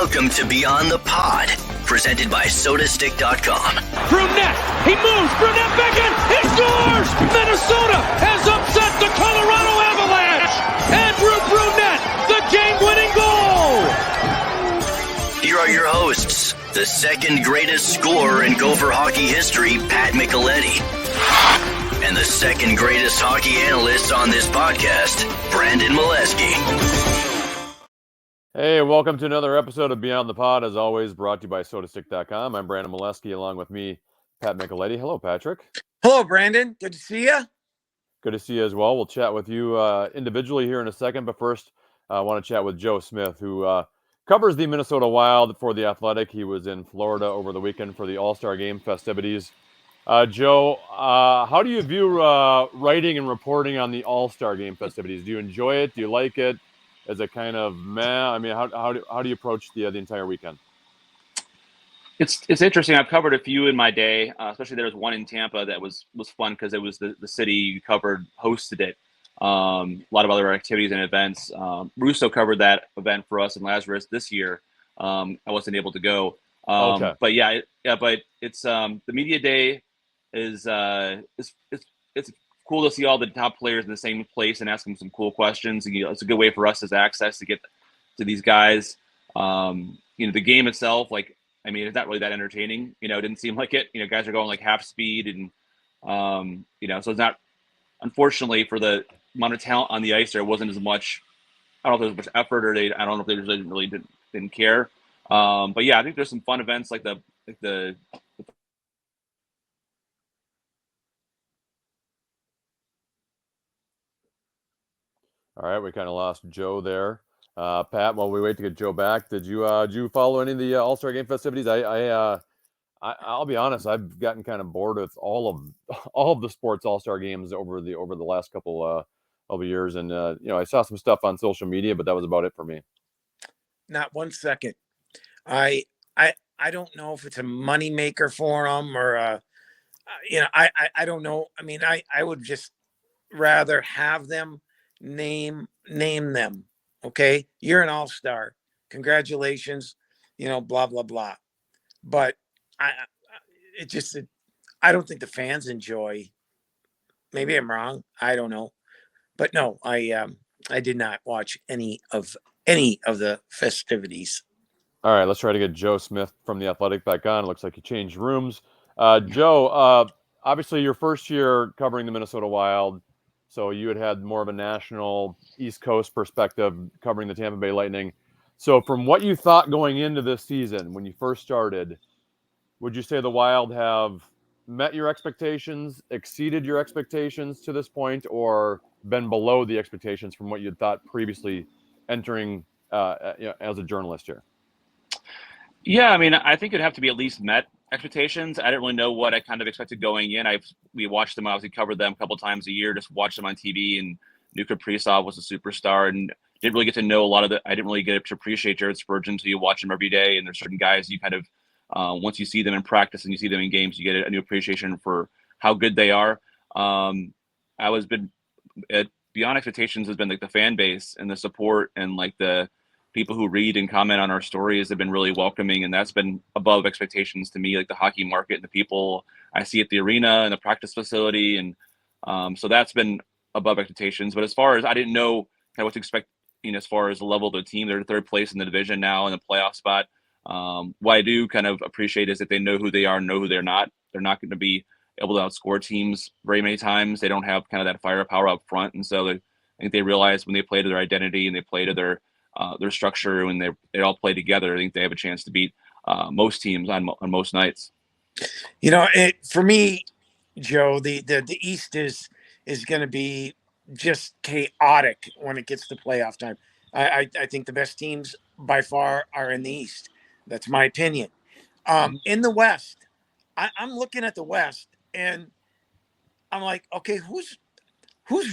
Welcome to Beyond the Pod, presented by SodaStick.com. Brunette, he moves, Brunette back in, he scores! Minnesota has upset the Colorado Avalanche! Andrew Brunette, the game-winning goal! Here are your hosts, the second greatest scorer in Gopher hockey history, Pat Micheletti, and the second greatest hockey analyst on this podcast, Brandon Mileski. Hey, welcome to another episode of Beyond the Pod, as always, brought to you by SodaStick.com. I'm Brandon Mileski, along with me, Pat Micheletti. Hello, Patrick. Hello, Brandon. Good to see you. Good to see you as well. We'll chat with you individually here in a second, but first, I want to chat with Joe Smith, who covers the Minnesota Wild for The Athletic. He was in Florida over the weekend for the All-Star Game festivities. Joe, how do you view writing and reporting on the All-Star Game festivities? Do you enjoy it? Do you like it? Is it kind of meh? I mean, how do you approach the entire weekend? It's interesting. I've covered a few in my day, especially there was one in Tampa that was fun because it was the city you covered hosted it. A lot of other activities and events. Russo covered that event for us in Lazarus this year. I wasn't able to go. Okay. But but it's the media day is it's cool to see all the top players in the same place and ask them some cool questions. And, it's a good way for us as access to get to these guys. The game itself, it's not really that entertaining. It didn't seem like it. Guys are going like half speed and, so it's not, unfortunately for the amount of talent on the ice, there wasn't as much, I don't know if there was much effort or I don't know if they really didn't care. But yeah, I think there's some fun events like the All right, we kind of lost Joe there. Pat, while we wait to get Joe back, did you follow any of the All-Star Game festivities? I'll be honest, I've gotten kind of bored with all of the sports All-Star Games over the last couple of years, and I saw some stuff on social media, but that was about it for me. Not 1 second. I don't know if it's a moneymaker for them or I don't know. I mean, I would just rather have them name them. Okay, you're an all-star, congratulations, blah blah blah. But I don't think the fans enjoy. Maybe I'm wrong, I don't know, but no, I did not watch any of the festivities. All right, let's try to get Joe Smith from The Athletic back on. It looks like he changed rooms. Joe, obviously your first year covering the Minnesota Wild, so you had more of a national East Coast perspective covering the Tampa Bay Lightning. So from what you thought going into this season, when you first started, would you say the Wild have met your expectations, exceeded your expectations to this point, or been below the expectations from what you thought previously entering as a journalist here? Yeah, I mean, I think it'd have to be at least met expectations. I didn't really know what I kind of expected going in. We watched them, obviously covered them a couple times a year, just watched them on TV, and knew Kaprizov was a superstar, and didn't really get to know a lot of I didn't really get to appreciate Jared Spurgeon until you watch him every day. And there's certain guys you kind of, once you see them in practice and you see them in games, you get a new appreciation for how good they are. Beyond expectations has been like the fan base and the support and like the people who read and comment on our stories have been really welcoming, and that's been above expectations to me, like the hockey market and the people I see at the arena and the practice facility. And so that's been above expectations. But as far as I didn't know kind of what to expect, as far as the level of the team, they're third place in the division now in the playoff spot. What I do kind of appreciate is that they know who they are and know who they're not. They're not going to be able to outscore teams very many times. They don't have kind of that firepower up front. And so I think they realize when they play to their identity and they play to their structure, when they all play together, I think they have a chance to beat most teams on most nights. For me, Joe, the East is going to be just chaotic when it gets to playoff time. I think the best teams by far are in the East. That's my opinion. In the West, I'm looking at the West and I'm like, okay, who's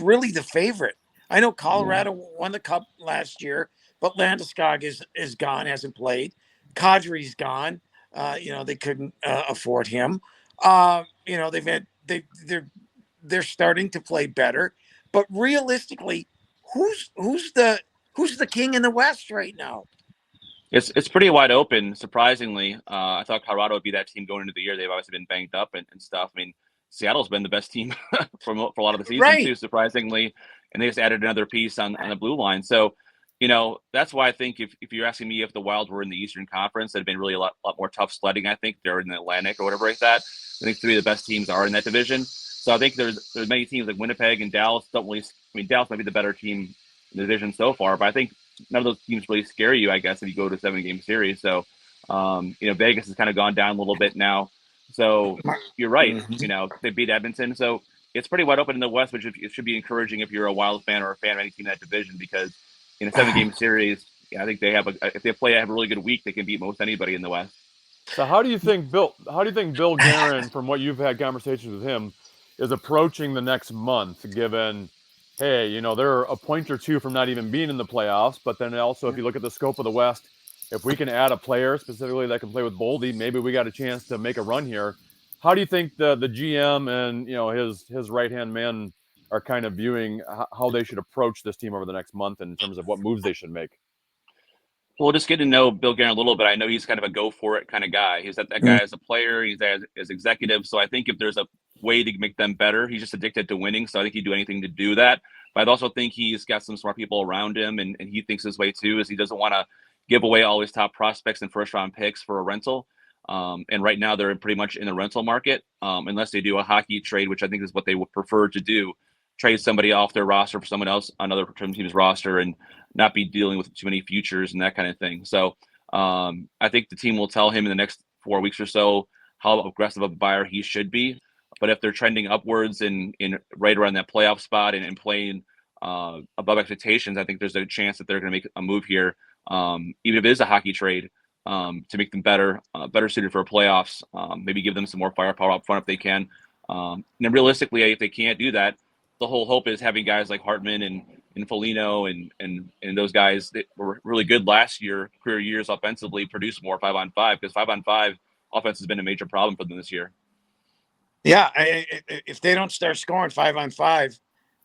really the favorite? I know Colorado won the Cup last year, but Landeskog is gone, hasn't played. Kadri's gone. They couldn't afford him. They're starting to play better, but realistically, who's the king in the West right now? It's pretty wide open, surprisingly. I thought Colorado would be that team going into the year. They've obviously been banged up and stuff. I mean, Seattle's been the best team for a lot of the season Right. too, surprisingly, and they just added another piece on the blue line. So, that's why I think if you're asking me if the Wild were in the Eastern Conference, it'd been really a lot more tough sledding. I think they're in the Atlantic or whatever like that. I think three of the best teams are in that division. So I think there's many teams like Winnipeg and Dallas don't really. I mean, Dallas might be the better team in the division so far, but I think none of those teams really scare you, I guess, if you go to a 7-game series. So, Vegas has kind of gone down a little bit now. So you're right. Mhm. They beat Edmonton. So it's pretty wide open in the West, which it should be encouraging if you're a Wild fan or a fan of any team in that division, because in a 7-game series, I think they have if they have a really good week, they can beat most anybody in the West. So how do you think Bill Guerin, from what you've had conversations with him, is approaching the next month, given, hey, they're a point or two from not even being in the playoffs, but then also if you look at the scope of the West, if we can add a player specifically that can play with Boldy, maybe we got a chance to make a run here. How do you think the GM and his right-hand man are kind of viewing how they should approach this team over the next month in terms of what moves they should make? Well, just getting to know Bill Guerin a little bit, I know he's kind of a go for it kind of guy. He's that guy as a player, he's as executive. So I think if there's a way to make them better, he's just addicted to winning. So I think he'd do anything to do that. But I also think he's got some smart people around him, and he thinks this way too, is he doesn't want to give away all his top prospects and first round picks for a rental. And right now they're pretty much in the rental market, unless they do a hockey trade, which I think is what they would prefer to do. Trade somebody off their roster for someone else on another team's roster and not be dealing with too many futures and that kind of thing. So I think the team will tell him in the next 4 weeks or so how aggressive of a buyer he should be. But if they're trending upwards in right around that playoff spot and playing above expectations, I think there's a chance that they're going to make a move here, even if it is a hockey trade, to make them better suited for playoffs. Maybe give them some more firepower up front if they can. And then realistically, if they can't do that, the whole hope is having guys like Hartman and Foligno and those guys that were really good last year, career years offensively, produce more 5-on-5, because 5-on-5 offense has been a major problem for them this year. Yeah, if they don't start scoring 5-on-5,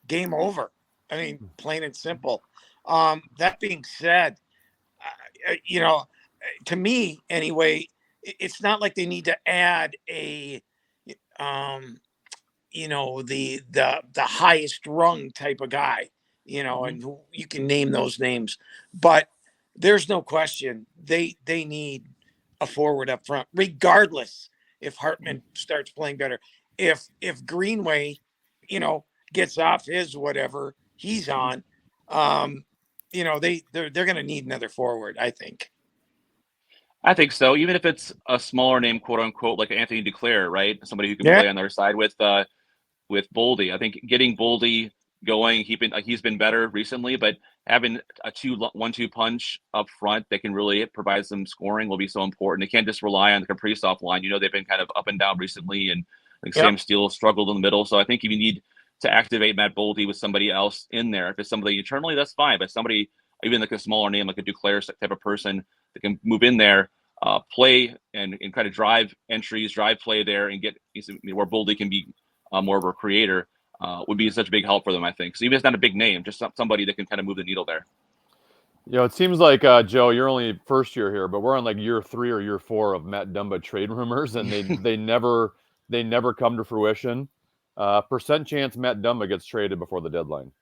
game over. I mean, plain and simple. That being said, to me anyway, it's not like they need to add a the highest rung type of guy, and you can name those names, but there's no question they need a forward up front, regardless if Hartman starts playing better. If Greenway, gets off his whatever he's on, they're going to need another forward, I think. I think so. Even if it's a smaller name, quote unquote, like Anthony Duclair, right? Somebody who can Yeah. play on their side with Boldy. I think getting Boldy going, he's been better recently, but having a 1-2 punch up front that can really provide some scoring will be so important. They can't just rely on the Kaprizov line. They've been kind of up and down recently, and like Yep. Sam Steele struggled in the middle. So I think if you need to activate Matt Boldy with somebody else in there, if it's somebody internally, that's fine. But somebody, even like a smaller name, like a Duclair type of person that can move in there, play and kind of drive entries, drive play there, and get where Boldy can be more of a creator, would be such a big help for them, I think. So even if it's not a big name, just somebody that can kind of move the needle there. It seems like, Joe, you're only first year here, but we're on like year 3 or year 4 of Matt Dumba trade rumors, and they never come to fruition. Percent chance Matt Dumba gets traded before the deadline?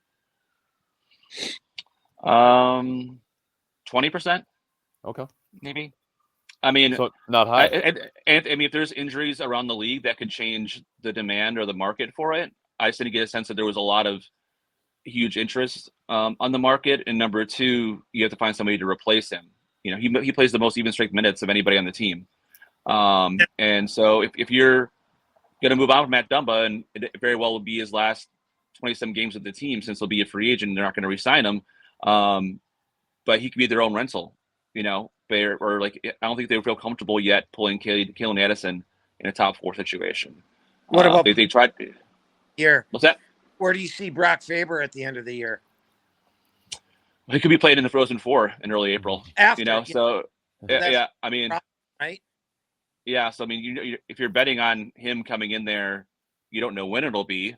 20%, Okay. maybe. I mean, so not high. And I mean, if there's injuries around the league that could change the demand or the market for it, I just didn't get a sense that there was a lot of huge interest on the market. And number two, you have to find somebody to replace him. He plays the most even strength minutes of anybody on the team. And so if you're going to move out of Matt Dumba, and it very well will be his last 27 games with the team, since he'll be a free agent and they're not going to re-sign him. But he could be their own rental, or like, I don't think they feel comfortable yet pulling Kalen Addison in a top 4 situation. What about they tried here? What's that? Where do you see Brock Faber at the end of the year? He could be playing in the Frozen Four in early April. After, so yeah, I mean, right? Yeah, so I mean, if you're betting on him coming in there, you don't know when it'll be.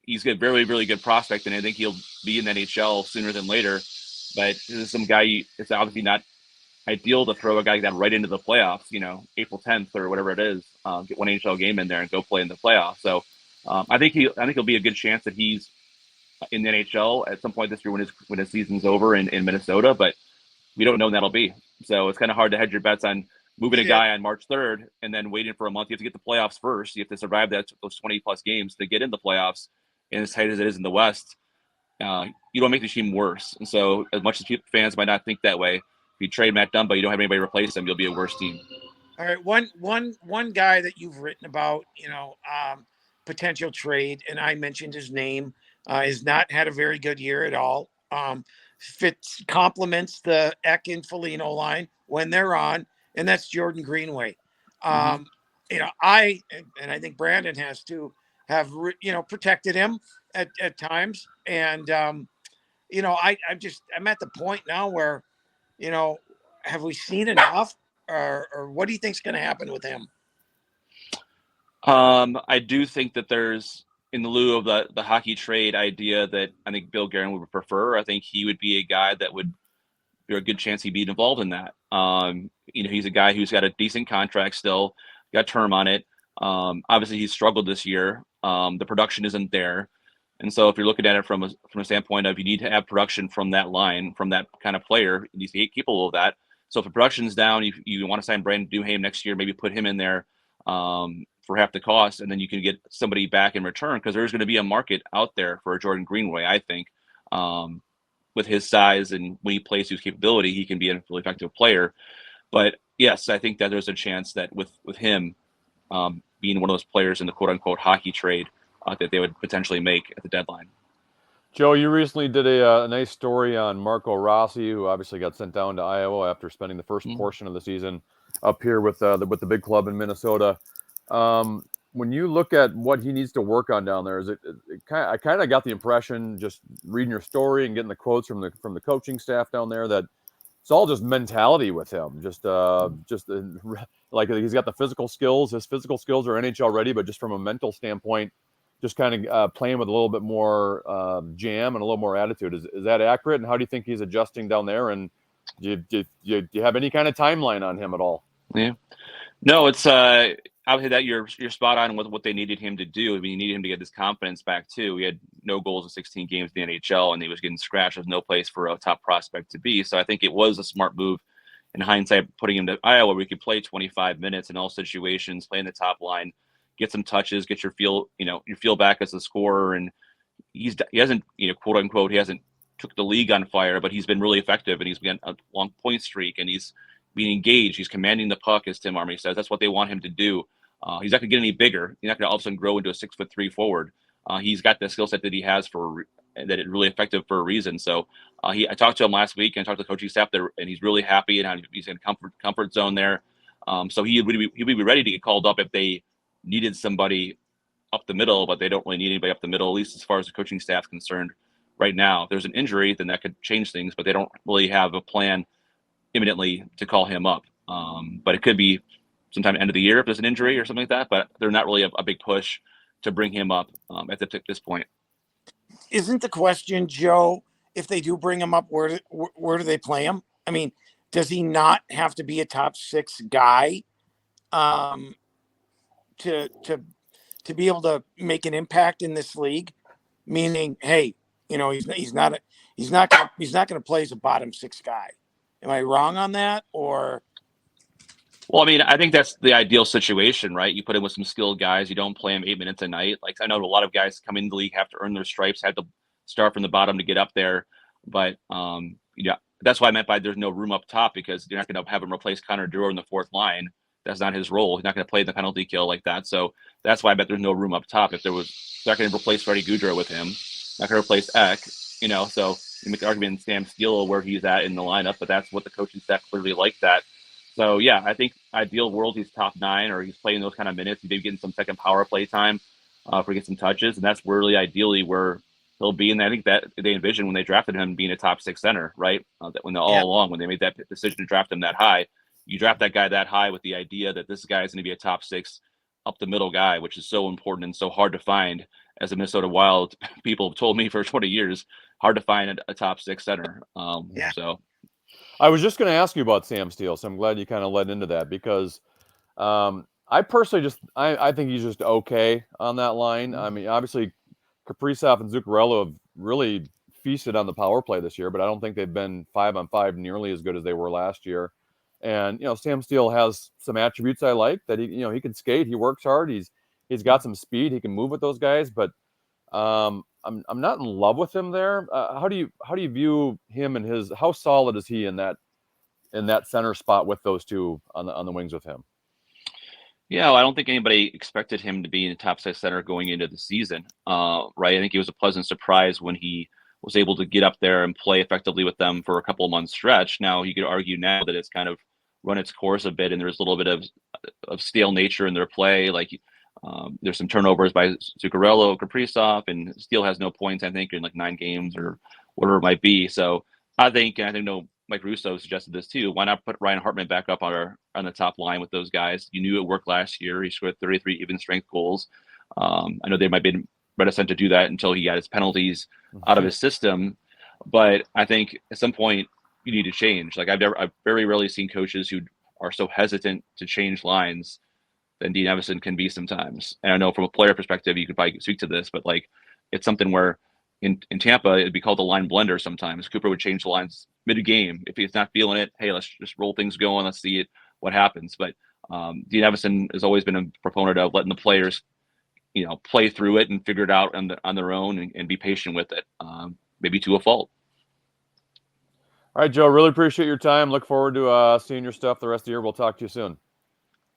He's a very, really good prospect, and I think he'll be in the NHL sooner than later. But this is some guy. It's obviously not ideal to throw a guy like that right into the playoffs, April 10th or whatever it is, get one NHL game in there and go play in the playoffs. So I think he'll be a good chance that he's in the NHL at some point this year when his season's over in Minnesota, but we don't know when that'll be. So it's kind of hard to hedge your bets on moving a guy on March 3rd and then waiting for a month. You have to get the playoffs first. You have to survive those 20 plus games to get in the playoffs. And as tight as it is in the West, you don't make the team worse. And so as much as fans might not think that way, if you trade Matt Dumba, you don't have anybody to replace him, you'll be a worse team. All right, one guy that you've written about, potential trade, and I mentioned his name, has not had a very good year at all. Complements the Eck and Foligno line when they're on, and that's Jordan Greenway. I think Brandon has to have protected him at times, and I'm at the point now where, have we seen enough, or what do you think's going to happen with him? I do think that there's, in lieu of the hockey trade idea that I think Bill Guerin would prefer, I think he would be a guy that would be a good chance he'd be involved in that. He's a guy who's got a decent contract still, got term on it. Obviously he's struggled this year. The production isn't there. And so if you're looking at it from a standpoint of you need to have production from that line, from that kind of player, you need to be capable of that. So if the production's down, you want to sign Brandon Duhaime next year, maybe put him in there for half the cost, and then you can get somebody back in return, because there's going to be a market out there for a Jordan Greenway, I think. With his size and when he plays to his capability, he can be a really effective player. But yes, I think that there's a chance that with him being one of those players in the quote-unquote hockey trade that they would potentially make at the deadline. Joe, you recently did a nice story on Marco Rossi, who obviously got sent down to Iowa after spending the first portion of the season up here with the big club in Minnesota. When you look at what he needs to work on down there, I kind of got the impression, just reading your story and getting the quotes from the coaching staff down there, that it's all just mentality with him. Like he's got the physical skills. His physical skills are NHL ready, but just from a mental standpoint, just kind of playing with a little bit more jam and a little more attitude. Is that accurate? And how do you think he's adjusting down there? And do you have any kind of timeline on him at all? Yeah. No, it's obviously that you're spot on with what they needed him to do. I mean, you needed him to get his confidence back too. He had no goals in 16 games in the NHL, and he was getting scratched. There's no place for a top prospect to be. So I think it was a smart move in hindsight, putting him to Iowa, where he could play 25 minutes in all situations, play in the top line, get some touches, get your feel back as a scorer. And he hasn't, quote unquote, he hasn't took the league on fire, but he's been really effective, and he's been a long point streak, and he's being engaged. He's commanding the puck, as Tim Army says. That's what they want him to do. He's not going to get any bigger. He's not going to all of a sudden grow into a 6'3" forward. He's got the skill set that he has that is really effective for a reason. So I talked to him last week, and I talked to the coaching staff there, and he's really happy, and he's in comfort zone there. So he'd be ready to get called up if they needed somebody up the middle, but they don't really need anybody up the middle, at least as far as the coaching staff's concerned right now. If there's an injury, then that could change things, but they don't really have a plan imminently to call him up. But it could be sometime end of the year if there's an injury or something like that, but they're not really a big push to bring him up at this point. Isn't the question, Joe, if they do bring him up, where do they play him? I mean, does he not have to be a top 6 guy to be able to make an impact in this league? Meaning, hey, he's not going to play as a bottom 6 guy. Am I wrong on that? Or? Well, I mean, I think that's the ideal situation, right? You put him with some skilled guys. You don't play him 8 minutes a night. Like, I know a lot of guys coming into the league have to earn their stripes, have to start from the bottom to get up there. But that's why I meant by there's no room up top, because you're not going to have him replace Connor Dewar in the fourth line. That's not his role. He's not going to play the penalty kill like that. So that's why I bet there's no room up top. If there was, they're not going to replace Freddie Goudreau with him. Not going to replace Eck. So you make the argument in Sam Steele where he's at in the lineup, but that's what the coaching staff clearly liked that. So yeah, I think ideal world he's top 9, or he's playing those kind of minutes. He's maybe getting some second power play time for get some touches, and that's really ideally where he'll be. And I think that they envisioned when they drafted him being a top 6 center, right? That when all along when they made that decision to draft him that high, you draft that guy that high with the idea that this guy is going to be a top 6 up the middle guy, which is so important and so hard to find. As a Minnesota Wild, people have told me for 20 years, hard to find a top 6 center. So I was just going to ask you about Sam Steele, so I'm glad you kind of led into that because I personally I think he's just okay on that line. I mean, obviously, Kaprizov and Zuccarello have really feasted on the power play this year, but I don't think they've been 5-on-5 nearly as good as they were last year. And Sam Steele has some attributes I like that he can skate, he works hard, he's got some speed, he can move with those guys, but I'm not in love with him there. How do you view him and how solid is he in that center spot with those two on the wings with him? Yeah, well, I don't think anybody expected him to be in the top six center going into the season. Right. I think it was a pleasant surprise when he was able to get up there and play effectively with them for a couple of months stretch. Now you could argue now that it's kind of run its course a bit and there's a little bit of stale nature in their play. Like there's some turnovers by Zuccarello, Kaprizov, and Steele has no points, I think, in like 9 games or whatever it might be. So I think Mike Russo suggested this too. Why not put Ryan Hartman back up on the top line with those guys? You knew it worked last year. He scored 33 even strength goals. I know they might be reticent to do that until he got his penalties out of his system. But I think at some point you need to change. Like I've very rarely seen coaches who are so hesitant to change lines than Dean Evason can be sometimes. And I know from a player perspective, you could probably speak to this, but like it's something where in Tampa, it'd be called a line blender sometimes. Cooper would change the lines mid-game. If he's not feeling it, hey, let's just roll things going. Let's see what happens. But Dean Evason has always been a proponent of letting the players, play through it and figure it out on their own and be patient with it, maybe to a fault. All right, Joe, really appreciate your time. Look forward to seeing your stuff the rest of the year. We'll talk to you soon.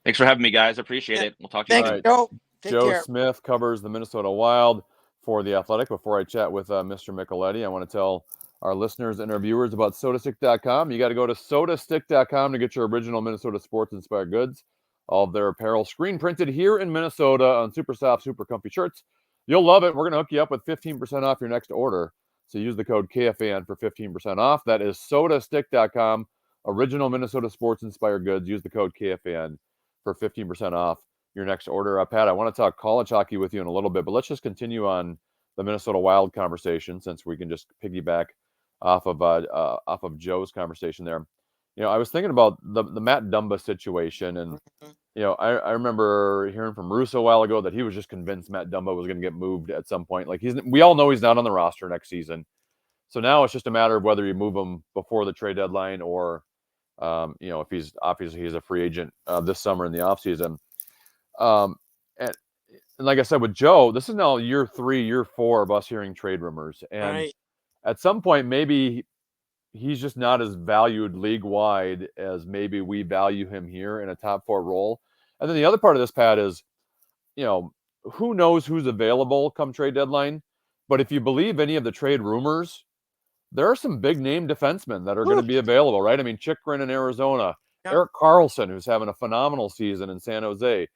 Thanks for having me, guys. I appreciate it. We'll talk to you Thanks, soon. Joe. Take Joe care. Smith covers the Minnesota Wild for The Athletic. Before I chat with Mr. Micheletti, I want to tell our listeners and our viewers about sodastick.com. You got to go to sodastick.com to get your original Minnesota sports-inspired goods. All of their apparel screen printed here in Minnesota on super soft, super comfy shirts. You'll love it. We're going to hook you up with 15% off your next order. So use the code KFAN for 15% off. That is sodastick.com. Original Minnesota sports-inspired goods. Use the code KFAN for 15% off your next order. Pat, I want to talk college hockey with you in a little bit, but let's just continue on the Minnesota Wild conversation since we can just piggyback off of Joe's conversation there. I was thinking about the Matt Dumba situation, and I remember hearing from Russo a while ago that he was just convinced Matt Dumba was going to get moved at some point. Like we all know he's not on the roster next season, so now it's just a matter of whether you move him before the trade deadline or if he's a free agent this summer in the offseason. And like I said with Joe, this is now year 3, year 4 of us hearing trade rumors, and Right. at some point maybe he's just not as valued league wide as maybe we value him here in a top 4 role. And then the other part of this, Pat, is who knows who's available come trade deadline, but if you believe any of the trade rumors, there are some big name defensemen that are going to be available, right? I mean, Chychrun in Arizona, Erik Karlsson, who's having a phenomenal season in San Jose,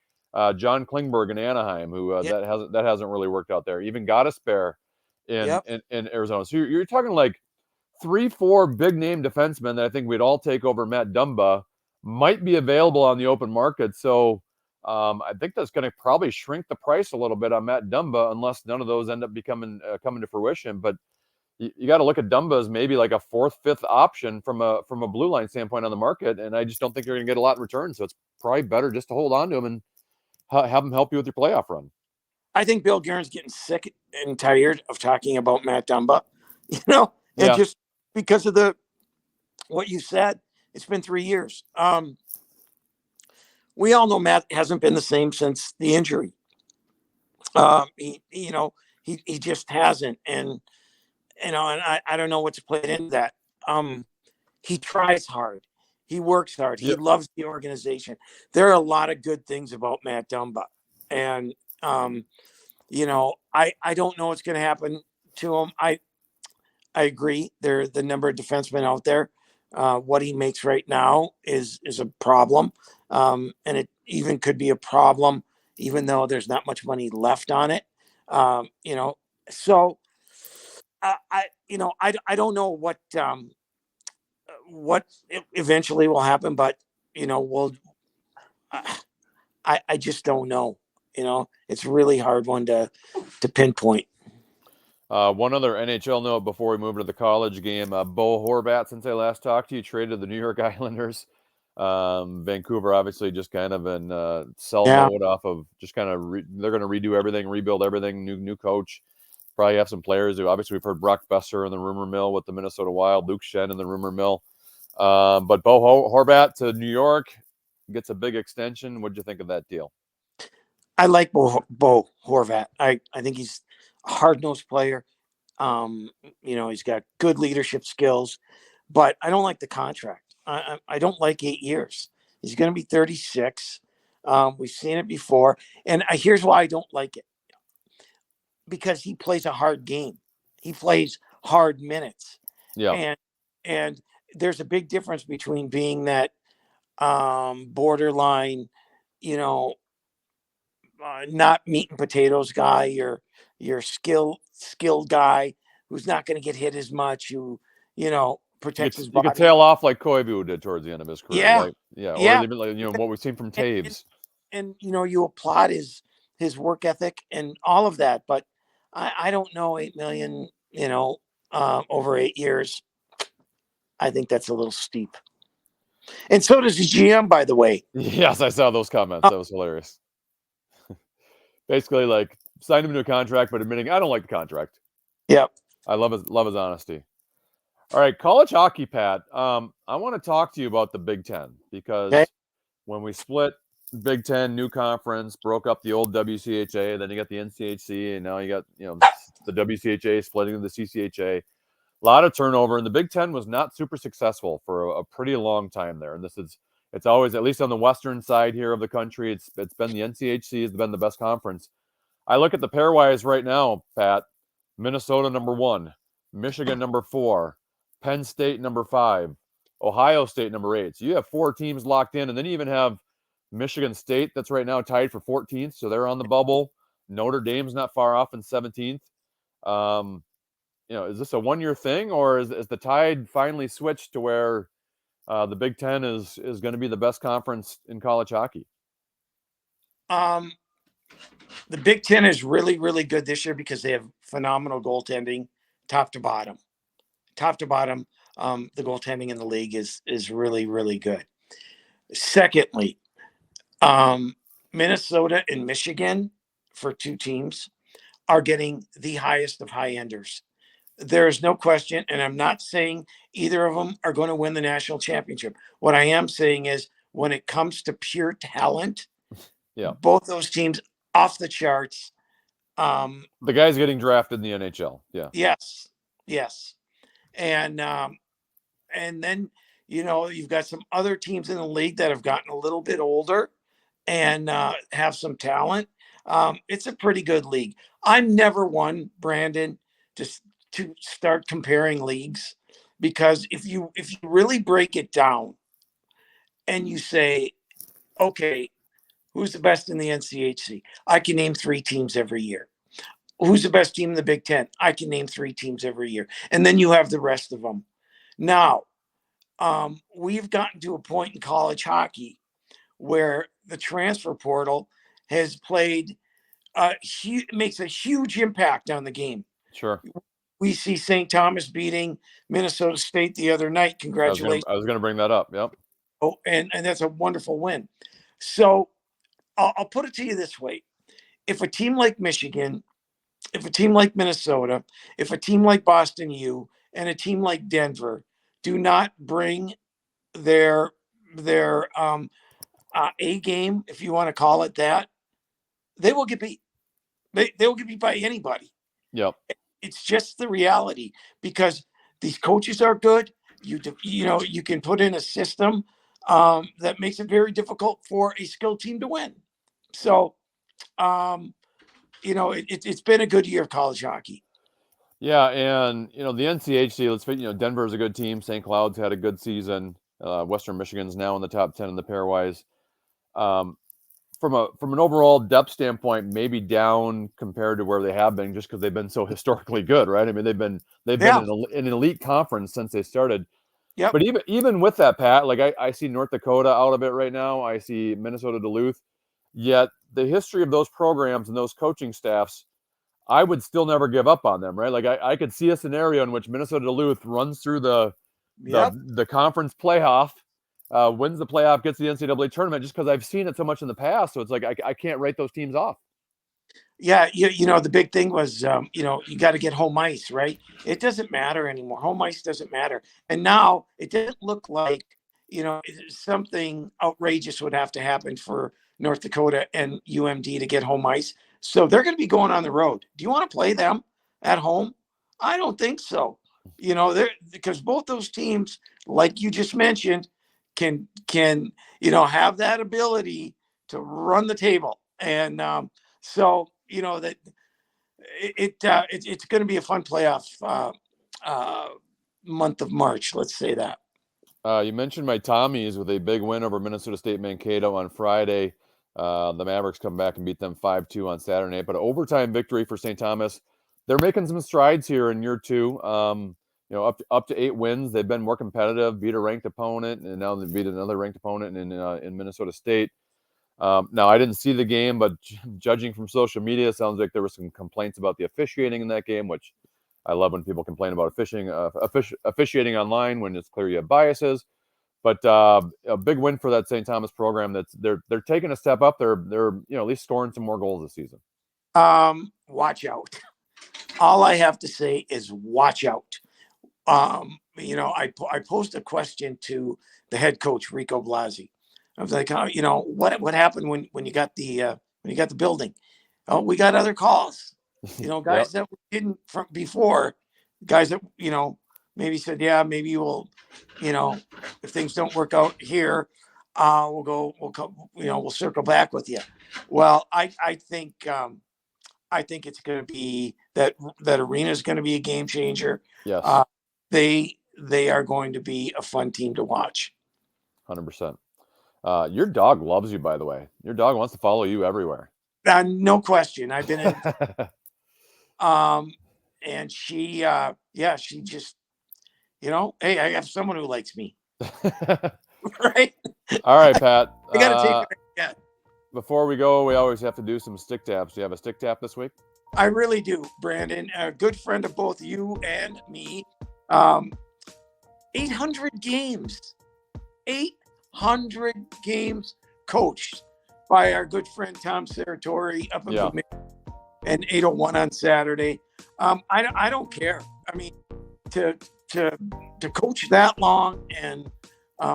John Klingberg in Anaheim, who that hasn't really worked out there. Even Gottesbeer in Arizona. So you're talking like 3-4 big name defensemen that I think we'd all take over Matt Dumba might be available on the open market. So I think that's going to probably shrink the price a little bit on Matt Dumba unless none of those end up coming to fruition. But you got to look at Dumba as maybe like a 4th, 5th option from a blue line standpoint on the market, and I just don't think you're going to get a lot in return. So it's probably better just to hold on to him and have him help you with your playoff run. I think Bill Guerin's getting sick and tired of talking about Matt Dumba, just because of what you said. It's been 3 years. We all know Matt hasn't been the same since the injury. He just hasn't, and I don't know what's played into that. He tries hard. He works hard. He loves the organization. There are a lot of good things about Matt Dumba. And, I don't know what's going to happen to him. I agree. There are the number of defensemen out there. What he makes right now is a problem. And it even could be a problem, even though there's not much money left on it. So I don't know what eventually will happen, but I just don't know. It's a really hard one to pinpoint. One other NHL note before we move to the college game. Bo Horvat, since I last talked to you, traded to the New York Islanders. Vancouver obviously just kind of in sell mode off of just kind of they're going to redo everything, rebuild everything, new coach. Probably have some players who obviously we've heard Brock Besser in the rumor mill with the Minnesota Wild, Luke Shen in the rumor mill. But Bo Horvat to New York gets a big extension. What'd you think of that deal? I like Bo Horvat. I think he's a hard-nosed player. He's got good leadership skills, but I don't like the contract. I don't like 8 years. He's going to be 36. We've seen it before. And here's why I don't like it. Because he plays a hard game. He plays hard minutes. Yeah. And there's a big difference between being that borderline, not meat and potatoes guy, your skilled guy who's not going to get hit as much, who protects his body. You could tail off like Koivu did towards the end of his career. Yeah, or yeah. even like what we've seen from Taves. And you applaud his work ethic and all of that, but I don't know, $8 million, over 8 years. I think that's a little steep. And so does the GM, by the way. Yes, I saw those comments. That was hilarious. Basically, like signed him to a contract, but admitting I don't like the contract. Yep. I love his honesty. All right, college hockey, Pat. I want to talk to you about the Big Ten because when we split Big Ten, new conference, broke up the old WCHA, then you got the NCHC, and now you got the WCHA splitting into the CCHA. A lot of turnover, and the Big Ten was not super successful for a pretty long time there. And it's always, at least on the western side here of the country, it's been the NCHC has been the best conference. I look at the pairwise right now, Pat. Minnesota number 1, Michigan number 4, Penn State number 5, Ohio State number 8. So you have 4 teams locked in, and then you even have Michigan State that's right now tied for 14th, so they're on the bubble. Notre Dame's not far off in 17th. Is this a one-year thing, or is the tide finally switched to where the Big Ten is going to be the best conference in college hockey? The Big Ten is really, really good this year because they have phenomenal goaltending, top to bottom. Top to bottom, the goaltending in the league is really, really good. Secondly, Minnesota and Michigan, for 2 teams, are getting the highest of high-enders. There is no question, and I'm not saying either of them are going to win the national championship. What I am saying is when it comes to pure talent, both those teams off the charts. The guy's getting drafted in the NHL. Yeah. Yes. And then, you've got some other teams in the league that have gotten a little bit older and have some talent. It's a pretty good league. I'm never one, Brandon, to start comparing leagues, because if you really break it down and you say, okay, who's the best in the NCHC? I can name 3 teams every year. Who's the best team in the Big Ten? I can name 3 teams every year. And then you have the rest of them. Now, we've gotten to a point in college hockey where the transfer portal has played makes a huge impact on the game. Sure. We see St. Thomas beating Minnesota State the other night. Congratulations. I was going to bring that up. Yep. Oh, and that's a wonderful win. So I'll put it to you this way. If a team like Michigan, if a team like Minnesota, if a team like Boston U, and a team like Denver do not bring their A game, if you want to call it that, they will get beat. They will get beat by anybody. Yep. It's just the reality, because these coaches are good. You can put in a system that makes it very difficult for a skilled team to win. So, it's been a good year of college hockey. Yeah, and the NCHC. Let's face Denver is a good team. St. Cloud's had a good season. Western Michigan's now in the top 10 in the pairwise. From an overall depth standpoint, maybe down compared to where they have been, just because they've been so historically good, right? I mean, they've been in an elite conference since they started. Yeah. But even with that, Pat, like I see North Dakota out of it right now. I see Minnesota Duluth. Yet the history of those programs and those coaching staffs, I would still never give up on them, right? Like I could see a scenario in which Minnesota Duluth runs through the conference playoff, wins the playoff, gets the NCAA tournament, just because I've seen it so much in the past. So it's like I can't write those teams off. Yeah, the big thing was, you got to get home ice, right? It doesn't matter anymore. Home ice doesn't matter. And now it didn't look like, something outrageous would have to happen for North Dakota and UMD to get home ice. So they're going to be going on the road. Do you want to play them at home? I don't think so. Because both those teams, like you just mentioned, can have that ability to run the table. And so that it's going to be a fun playoff month of March. Let's say that. You mentioned my Tommies with a big win over Minnesota State Mankato on Friday. The Mavericks come back and beat them 5-2 on Saturday night, but an overtime victory for St. Thomas. They're making some strides here in year two. Up to 8 wins. They've been more competitive, beat a ranked opponent, and now they beat another ranked opponent in Minnesota State. Now, I didn't see the game, but judging from social media, it sounds like there were some complaints about the officiating in that game, which I love when people complain about officiating online when it's clear you have biases. But a big win for that St. Thomas program. They're taking a step up. They're at least scoring some more goals this season. Watch out. All I have to say is watch out. I posed a question to the head coach Rico Blasi. I was like, what happened when you got the building? Oh, we got other calls. Guys that we didn't from before, guys that maybe said, yeah, maybe we'll, if things don't work out here, we'll circle back with you. Well, I think it's going to be that arena is going to be a game changer. Yes. They are going to be a fun team to watch. 100%. Your dog loves you, by the way. Your dog wants to follow you everywhere. No question. I've been in, and she just, hey, I have someone who likes me. Right. All right, Pat. I got to take it. Yeah. Before we go, we always have to do some stick taps. Do you have a stick tap this week? I really do, Brandon. A good friend of both you and me. 800 games. 800 games coached by our good friend Tom Saratori up in the and 801 on Saturday. I don't care. I mean, to coach that long and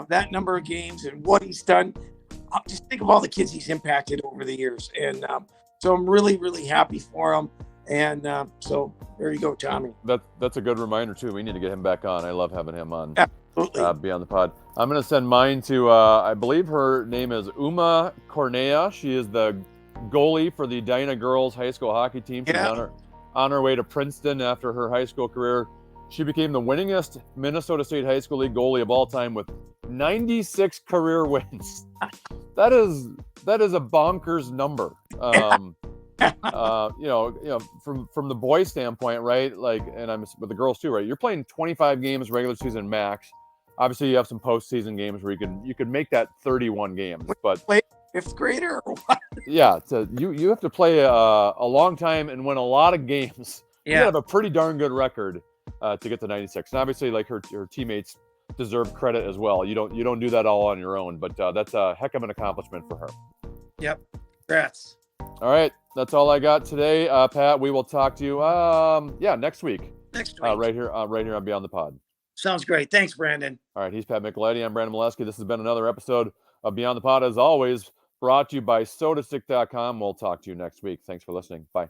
that number of games and what he's done, just think of all the kids he's impacted over the years. And so I'm really, really happy for him. And so there you go, Tommy. That's a good reminder too. We need to get him back on. I love having him on. Absolutely. Be on the pod. I'm going to send mine to, I believe her name is Uma Cornea. She is the goalie for the Edina girls high school hockey team. She's on her way to Princeton after her high school career. She became the winningest Minnesota State High School League goalie of all time with 96 career wins. That is a bonkers number. From the boys' standpoint, right? Like, and I'm with the girls too, right? You're playing 25 games regular season max. Obviously, you have some postseason games where you could make that 31 games, but play fifth grader or what? Yeah, so you have to play a long time and win a lot of games. Yeah, you have a pretty darn good record to get to 96. And obviously, like her teammates deserve credit as well. You don't do that all on your own, but that's a heck of an accomplishment for her. Yep, congrats. All right, that's all I got today, Pat. We will talk to you, next week. Next week, right here on Beyond the Pod. Sounds great. Thanks, Brandon. All right, he's Pat Micheletti. I'm Brandon Mileski. This has been another episode of Beyond the Pod, as always, brought to you by SodaStick.com. We'll talk to you next week. Thanks for listening. Bye.